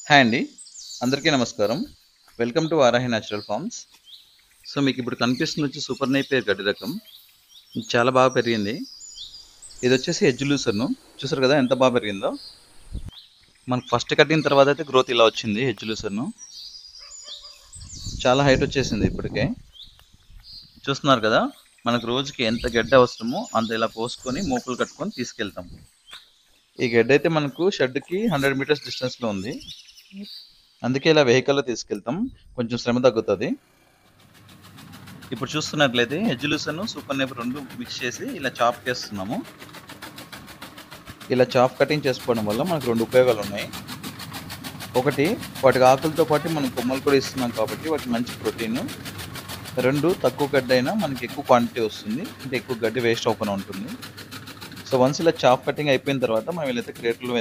Hi అండి. అందరికీ నమస్కారం. Welcome to Varahi natural farms. So మీకు ఇప్పుడు కనిపిస్తుంది వచ్చి సూపర్ నేపియర్ గడ్డి రకం. ఇది చాలా బాగా పెరిగింది. ఇది వచ్చేసి ఎడ్జ్ లూసర్ను. చూసారు కదా ఎంత బాగా పెరిగిందో. మనకు ఫస్ట్ కట్టిన తర్వాత అయితే గ్రోత్ ఇలా వచ్చింది ఎడ్జ్ లూసర్ను. చాలా హైట్ వచ్చేసింది ఇప్పటికే. చూస్తున్నారు కదా, మనకు రోజుకి ఎంత గడ్డ అవసరమో అంత ఇలా పోసుకొని మోపులు కట్టుకొని తీసుకెళ్తాం. ఈ గడ్డ అయితే మనకు షెడ్కి 100 మీటర్స్ డిస్టెన్స్లో ఉంది. అందుకే ఇలా వెహికల్లో తీసుకెళ్తాం, కొంచెం శ్రమ తగ్గుతుంది. ఇప్పుడు చూస్తున్నట్లయితే ఎడ్జ్ లూసర్ను సూపర్ నేపియర్ రెండు మిక్స్ చేసి ఇలా చాప్ చేస్తున్నాము. ఇలా చాప్ కటింగ్ చేసుకోవడం వల్ల మనకు రెండు ఉపయోగాలు ఉన్నాయి. ఒకటి, వాటికి ఆకులతో పాటు మనం కొమ్మలు కూడా ఇస్తున్నాం కాబట్టి వాటికి మంచి ప్రోటీన్. రెండు, తక్కువ గడ్డి అయినా మనకి ఎక్కువ క్వాంటిటీ వస్తుంది, అంటే ఎక్కువ గడ్డి వేస్ట్ అవ్వకుండా ఉంటుంది. సో వన్స్ ఇలా చాప్ కటింగ్ అయిపోయిన తర్వాత మనం వీళ్ళైతే క్రేట్లో